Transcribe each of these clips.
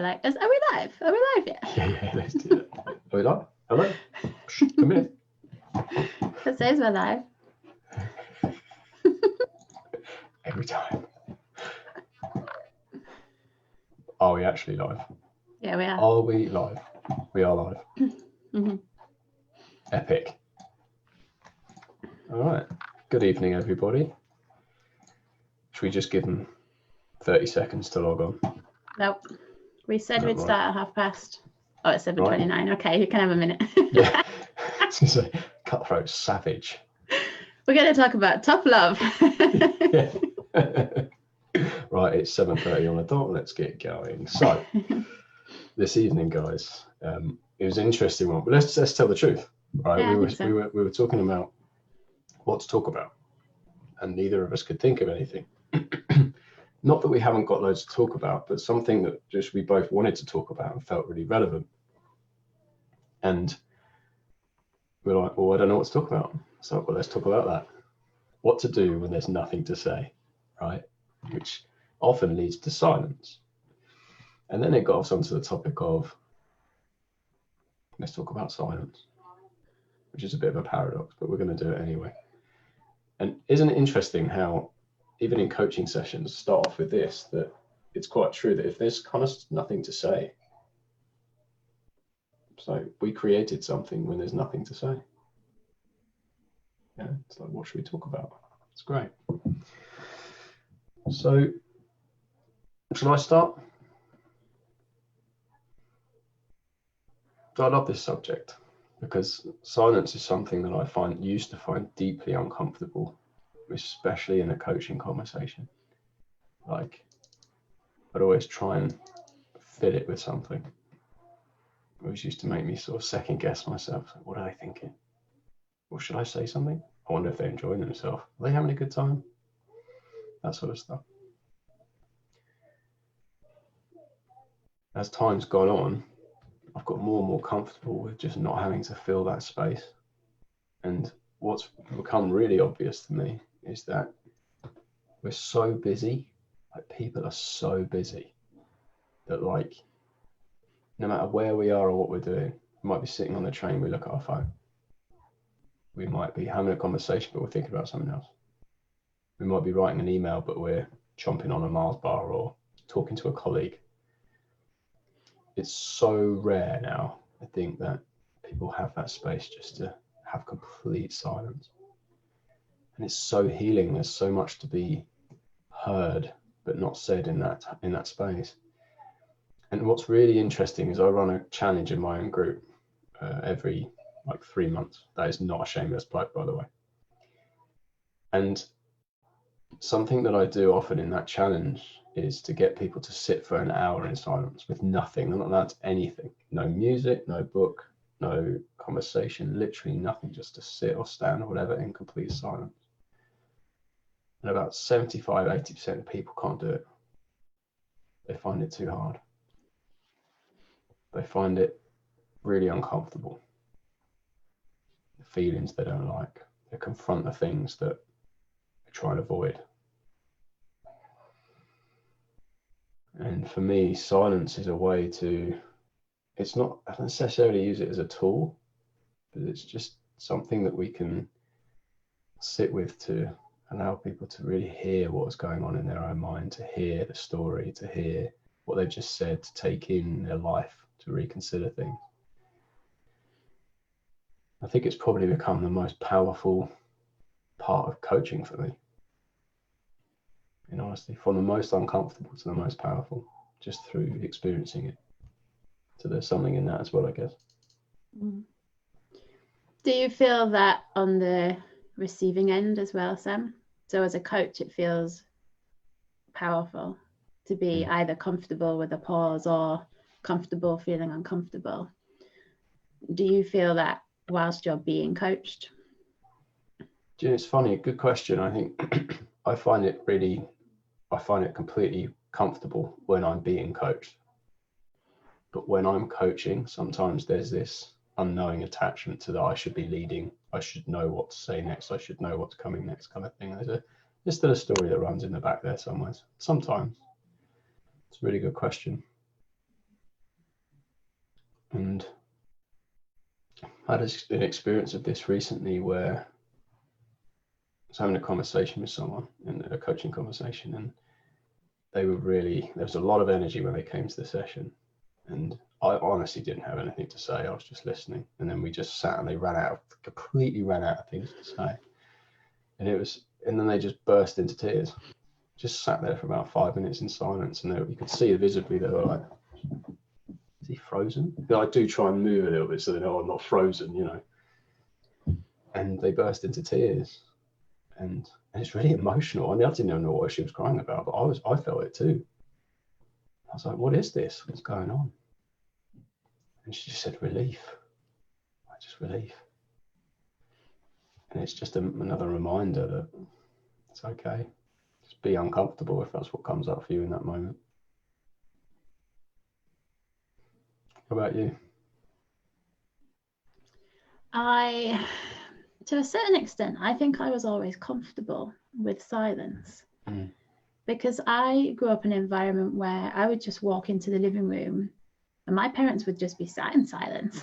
be like, are we live? Are we live yet? Yeah, let's do that. Are we live? Hello? Come in. It says we're live. Every time. Are we actually live? Yeah, we are. Are we live? We are live. Mm-hmm. Epic. All right. Good evening, everybody. Should we just give them 30 seconds to log on? Nope. We said we'd Right. start at 12:30. Oh, it's 7:29. Right. Okay, you can have a minute. Yeah. I was going to say, cutthroat savage. We're going to talk about tough love. Yeah. Right, it's 7:30 on the dot. Let's get going. So, this evening, guys, it was an interesting one. But let's tell the truth. Right, Yeah, we were talking about what to talk about, and neither of us could think of anything. Not that we haven't got loads to talk about, but something that just we both wanted to talk about and felt really relevant. And we're like, well, I don't know what to talk about. So, well, let's talk about that. What to do when there's nothing to say, right? Which often leads to silence. And then it got us onto the topic of, let's talk about silence, which is a bit of a paradox, but we're going to do it anyway. And isn't it interesting how, even in coaching sessions, start off with this, that it's quite true that if there's kind of nothing to say, so we created something when there's nothing to say. Yeah, it's like, what should we talk about? It's great. So, shall I start? So I love this subject because silence is something that I used to find deeply uncomfortable, especially in a coaching conversation. Like, I'd always try and fill it with something, which used to make me sort of second guess myself. Like, what are they thinking? Or should I say something? I wonder if they're enjoying themselves. Are they having a good time? That sort of stuff. As time's gone on, I've got more and more comfortable with just not having to fill that space. And what's become really obvious to me is that we're so busy, like people are so busy that like, no matter where we are or what we're doing, we might be sitting on the train, we look at our phone. We might be having a conversation, but we're thinking about something else. We might be writing an email, but we're chomping on a Mars bar or talking to a colleague. It's so rare now, I think, that people have that space just to have complete silence. And it's so healing. There's so much to be heard, but not said in that space. And what's really interesting is I run a challenge in my own group every 3 months. That is not a shameless plug, by the way. And something that I do often in that challenge is to get people to sit for an hour in silence with nothing. Not that's anything. No music, no book, no conversation, literally nothing, just to sit or stand or whatever in complete silence. And about 75-80% of people can't do it. They find it too hard. They find it really uncomfortable. The feelings they don't like. They confront the things that they try and avoid. And for me, silence is a way to, it's not, I don't necessarily use it as a tool, but it's just something that we can sit with to allow people to really hear what's going on in their own mind, to hear the story, to hear what they've just said, to take in their life, to reconsider things. I think it's probably become the most powerful part of coaching for me. In honesty, from the most uncomfortable to the most powerful, just through experiencing it. So there's something in that as well, I guess. Do you feel that on the receiving end as well, Sam? So as a coach, it feels powerful to be either comfortable with a pause or comfortable feeling uncomfortable. Do you feel that whilst you're being coached? It's funny, good question. I think I find it completely comfortable when I'm being coached. But when I'm coaching, sometimes there's this unknowing attachment to that I should be leading. I should know what to say next. I should know what's coming next, kind of thing. There's still a story that runs in the back there somewhere. Sometimes. It's a really good question. And I had an experience of this recently where I was having a conversation with someone in a coaching conversation, and there was a lot of energy when they came to the session, and I honestly didn't have anything to say. I was just listening, and then we just sat, and they completely ran out of things to say, and then they just burst into tears. Just sat there for about 5 minutes in silence, and you could see visibly they were like, "Is he frozen?" I do try and move a little bit so they know I'm not frozen, And they burst into tears, and it's really emotional. I mean, I didn't even know what she was crying about, but I felt it too. I was like, "What is this? What's going on?" And she just said, "Relief." Just relief. And it's just another reminder that it's okay. Just be uncomfortable if that's what comes up for you in that moment. What about you? To a certain extent, I think I was always comfortable with silence, because I grew up in an environment where I would just walk into the living room and my parents would just be sat in silence.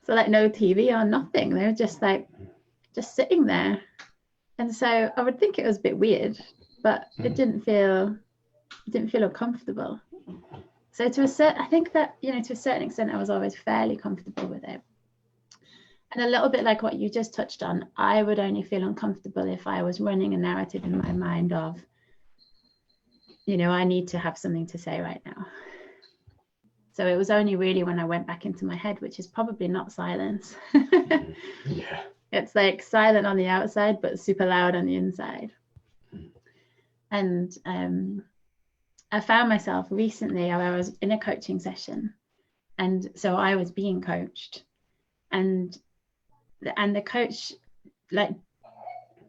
So like no TV or nothing. They were just like just sitting there. And so I would think it was a bit weird, but it didn't feel uncomfortable. So I think that, to a certain extent, I was always fairly comfortable with it. And a little bit like what you just touched on, I would only feel uncomfortable if I was running a narrative in my mind of, I need to have something to say right now. So it was only really when I went back into my head, which is probably not silence. Yeah. It's like silent on the outside, but super loud on the inside. And I found myself recently, I was in a coaching session, and so I was being coached, and the coach, like,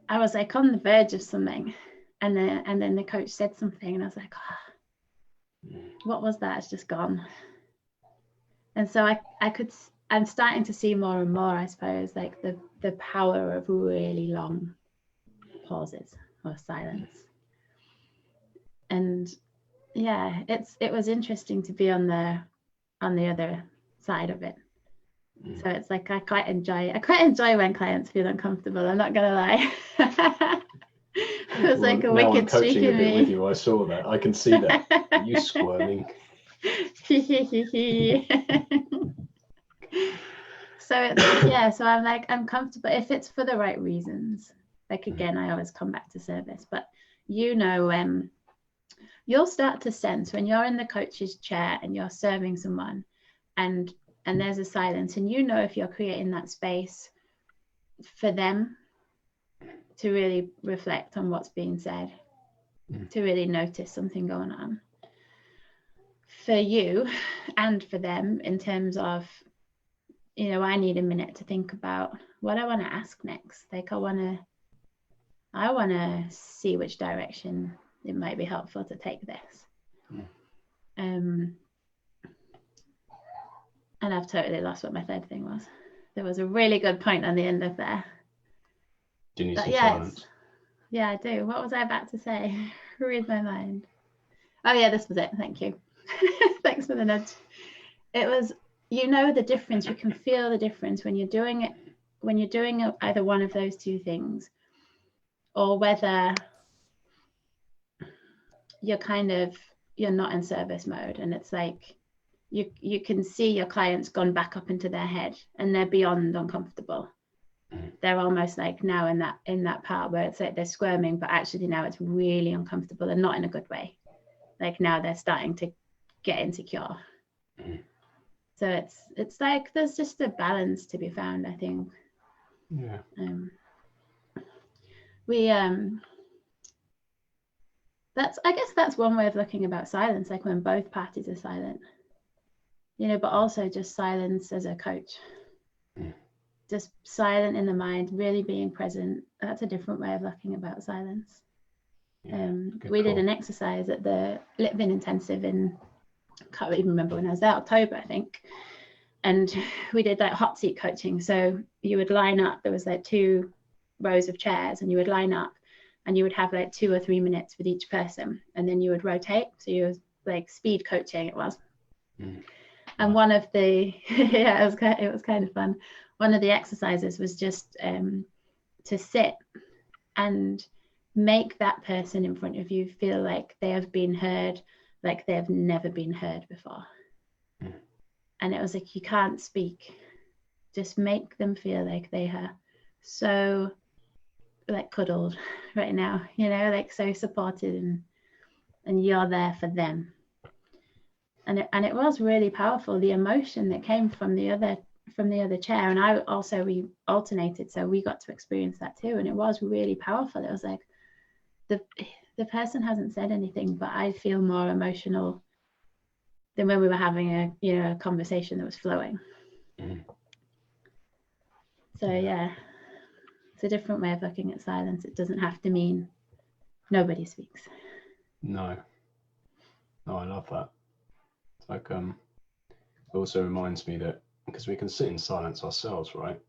I was like on the verge of something, and then the coach said something, and I was like, what was that? It's just gone. And so I'm starting to see more and more, I suppose, like the power of really long pauses or silence. And yeah, it was interesting to be on the other side of it. So it's like I quite enjoy when clients feel uncomfortable. I'm not gonna lie. It was like a wicked streak in me. With you, I saw that. I can see that. You squirming. So so I'm comfortable if it's for the right reasons. Like, again, I always come back to service, but you'll start to sense when you're in the coach's chair and you're serving someone, and there's a silence, and if you're creating that space for them to really reflect on what's being said, to really notice something going on for you and for them, in terms of, I need a minute to think about what I want to ask next. Like, I want to see which direction it might be helpful to take this. And I've totally lost what my third thing was. There was a really good point on the end of there. Do you need some silence? Yeah, I do. What was I about to say? Read my mind. Oh yeah, this was it. Thank you. Thanks for the nudge. It was, the difference. You can feel the difference when you're doing it, when you're doing either one of those two things, or whether you're not in service mode, and it's like you can see your clients gone back up into their head and they're beyond uncomfortable. They're almost like now in that part where it's like they're squirming, but actually now it's really uncomfortable, and not in a good way. Like, now they're starting to get insecure. So it's like there's just a balance to be found, I think. Yeah. I guess that's one way of looking about silence, like when both parties are silent, but also just silence as a coach. Just silent in the mind, really being present. That's a different way of looking about silence. We did an exercise at the Litvin intensive in, I can't even remember when I was there, October, I think. And we did like hot seat coaching. So you would line up, there was like 2 rows of chairs, and you would line up, and you would have like 2 or 3 minutes with each person, and then you would rotate. So you was like speed coaching, it was. And one of the yeah, it was kind of fun. One of the exercises was just to sit and make that person in front of you feel like they have been heard, like they have never been heard before. Mm. And it was like, you can't speak, just make them feel like they are so like cuddled right now, you know, like so supported, and you're there for them. And it was really powerful, the emotion that came from the other chair. And I also, we alternated, so we got to experience that too, and it was really powerful. It was like the person hasn't said anything, but I feel more emotional than when we were having a conversation that was flowing. Mm. So yeah, it's a different way of looking at silence. It doesn't have to mean nobody speaks. No, I love that. It's like it also reminds me that because we can sit in silence ourselves, right?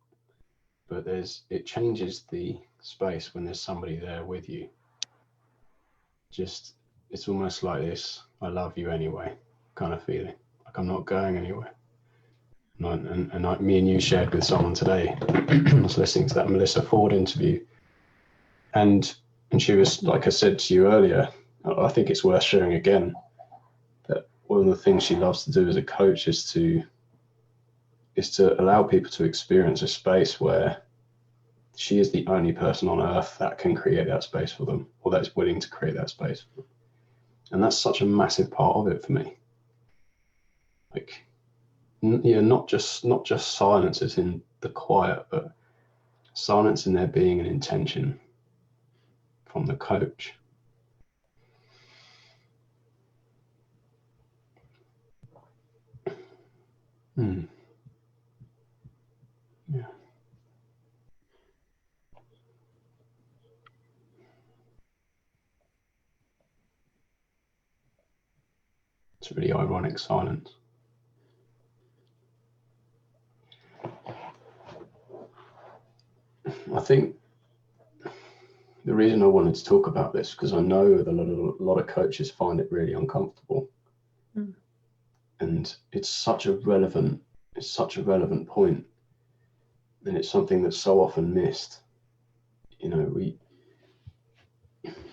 But it changes the space when there's somebody there with you. Just, it's almost like this "I love you anyway" kind of feeling. Like I'm not going anywhere. And me and you shared with someone today. I was listening to that Melissa Ford interview, and she was, like I said to you earlier, I think it's worth sharing again, that one of the things she loves to do as a coach is to allow people to experience a space where she is the only person on earth that can create that space for them, or that's willing to create that space for them. And that's such a massive part of it for me. Like, yeah, not just silence as in the quiet, but silence in there being an intention from the coach. Yeah. It's a really ironic silence. I think the reason I wanted to talk about this, because I know that a lot of coaches find it really uncomfortable. Mm. And it's such a relevant point. And it's something that's so often missed. You know,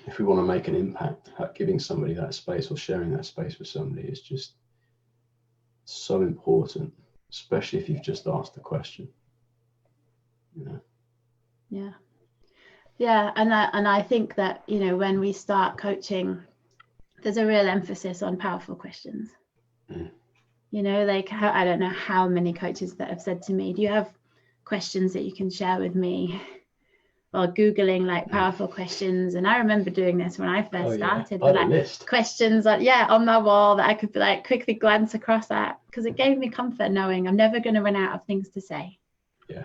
if we want to make an impact, giving somebody that space or sharing that space with somebody is just so important, especially if you've just asked the question. You know? Yeah, and I think that, you know, when we start coaching, there's a real emphasis on powerful questions. Mm. You know, like I don't know how many coaches that have said to me, do you have questions that you can share with me? Or Googling like powerful questions. And I remember doing this when I first started, with like questions on my wall that I could like quickly glance across at, because it gave me comfort knowing I'm never going to run out of things to say. Yeah.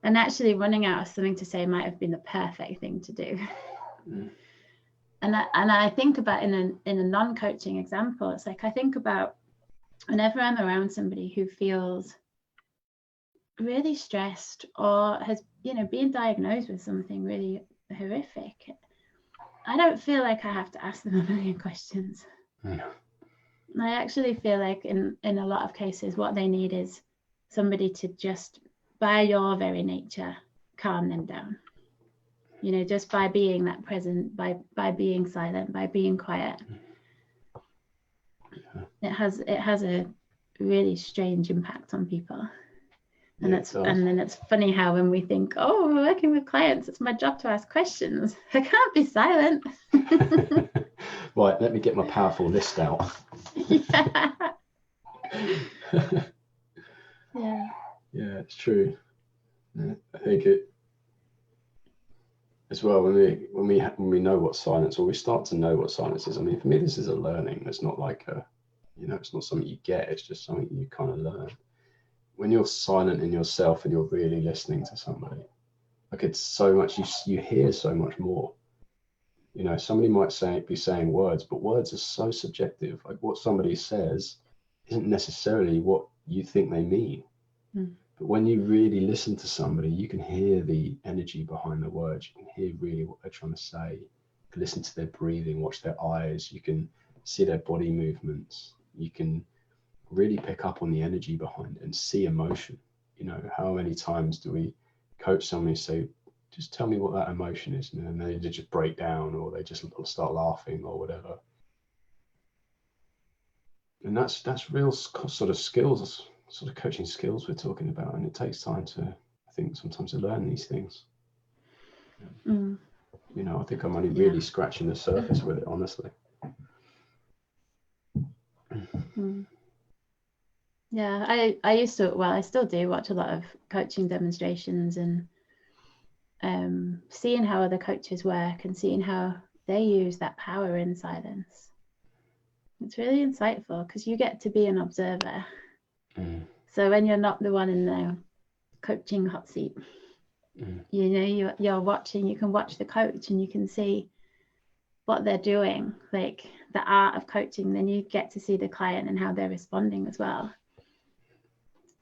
And actually running out of something to say might have been the perfect thing to do. Mm. And I think about in a non-coaching example, it's like I think about whenever I'm around somebody who feels really stressed or has, you know, been diagnosed with something really horrific, I don't feel like I have to ask them a million questions. Mm. I actually feel like in a lot of cases what they need is somebody to just, by your very nature, calm them down. You know, just by being that present, by being silent, by being quiet. Yeah. It has a really strange impact on people. And yeah, then it's funny how when we think, oh, we're working with clients, it's my job to ask questions. I can't be silent. Right, let me get my powerful list out. Yeah. Yeah. Yeah, it's true. I think it as well, when we know what silence, or we start to know what silence is. I mean, for me, this is a learning. It's not like it's not something you get. It's just something you kind of learn. When you're silent in yourself and you're really listening to somebody, like it's so much, you hear so much more. You know, somebody might be saying words, but words are so subjective. Like what somebody says isn't necessarily what you think they mean. Mm. But when you really listen to somebody, you can hear the energy behind the words. You can hear really what they're trying to say. You can listen to their breathing, watch their eyes. You can see their body movements. You can really pick up on the energy behind it and see emotion. You know, how many times do we coach someone and say, just tell me what that emotion is, and then they just break down, or they just start laughing or whatever. And that's real sort of skills, sort of coaching skills we're talking about, and it takes time to, I think, sometimes to learn these things. You know, I think I'm only really scratching the surface with it, honestly. Yeah, I used to, well, I still do watch a lot of coaching demonstrations, and seeing how other coaches work and seeing how they use that power in silence. It's really insightful because you get to be an observer. So when you're not the one in the coaching hot seat, you know, you're watching, you can watch the coach and you can see what they're doing, like the art of coaching. Then you get to see the client and how they're responding as well.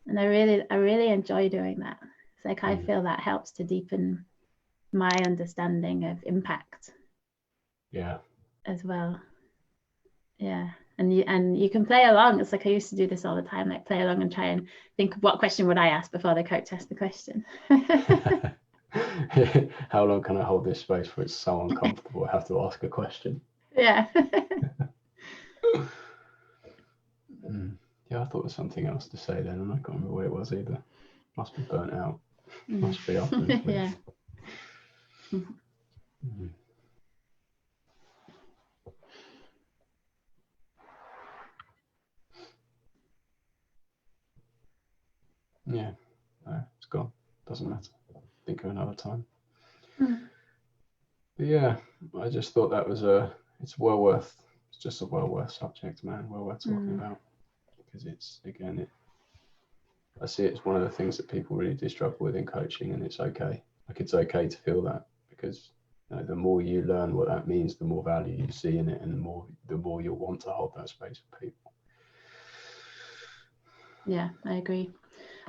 And I really enjoy doing that. It's like I feel that helps to deepen my understanding of impact. Yeah. As well. Yeah. And you can play along. It's like I used to do this all the time, like play along and try and think, what question would I ask before the coach asked the question? How long can I hold this space where it's so uncomfortable I have to ask a question? Yeah. Yeah, I thought there was something else to say then, and I can't remember what it was either. Must be burnt out. Must be after this week. Yeah. Yeah, no, it's gone. Doesn't matter. Think of another time. But yeah, I just thought that was it's just a well worth subject, man. Well worth talking about, because it's, again, I see it as one of the things that people really do struggle with in coaching, and it's okay. Like, it's okay to feel that, because, you know, the more you learn what that means, the more value you see in it, and the more you'll want to hold that space for people. Yeah, I agree.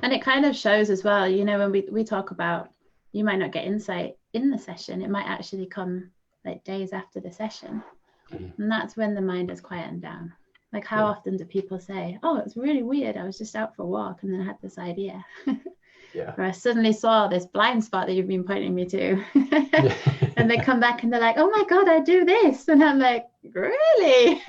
And it kind of shows as well, you know, when we talk about, you might not get insight in the session, it might actually come like days after the session. And that's when the mind is quietened down. Like, how often do people say, oh, it's really weird, I was just out for a walk and then I had this idea. Or I suddenly saw this blind spot that you've been pointing me to. And they come back and they're like, oh my God, I do this. And I'm like, really?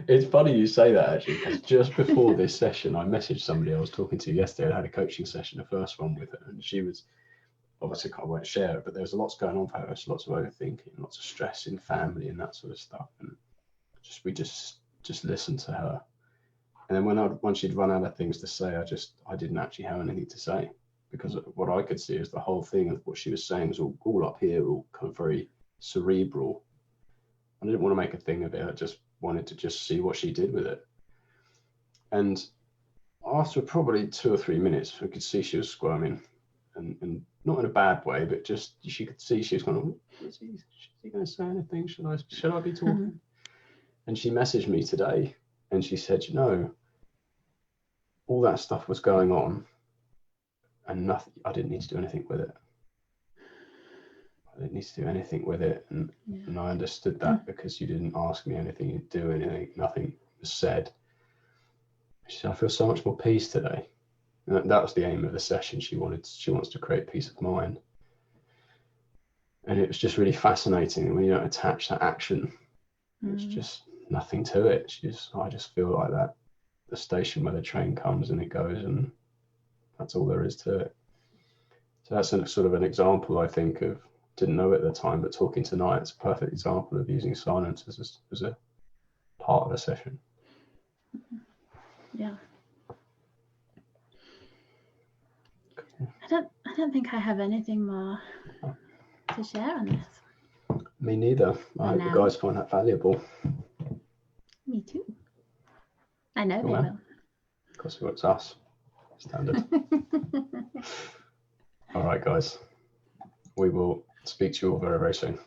It's funny you say that, actually, because just before this session, I messaged somebody I was talking to yesterday. I had a coaching session, the first one with her, and she was, obviously I won't share it, but there was lots going on for her. There's lots of overthinking, lots of stress in family and that sort of stuff. And we just listened to her. And then once she'd run out of things to say, I didn't actually have anything to say, because what I could see is the whole thing of what she was saying was all up here, all kind of very cerebral. I didn't want to make a thing of it. I just wanted to just see what she did with it. And after probably 2 or 3 minutes, I could see she was squirming, and not in a bad way, but just she could see she was kind of, is he going to say anything? Should I be talking? And she messaged me today, and she said, you know, all that stuff was going on, and nothing. I didn't need to do anything with it. I didn't need to do anything with it, and I understood that because you didn't ask me anything, you didn't do anything, nothing was said. She said, I feel so much more peace today. And that was the aim of the session. She wants to create peace of mind. And it was just really fascinating when you don't attach that action. It's just nothing to it. I just feel like that, the station where the train comes and it goes, and that's all there is to it. So that's sort of an example, I think, of, didn't know it at the time, but talking tonight, it's a perfect example of using silence as a part of a session. Yeah. I don't think I have anything more to share on this. Me neither. I hope you guys find that valuable. Me too. I know they will. Because it's us. Standard. All right, guys. We will speak to you all very, very soon.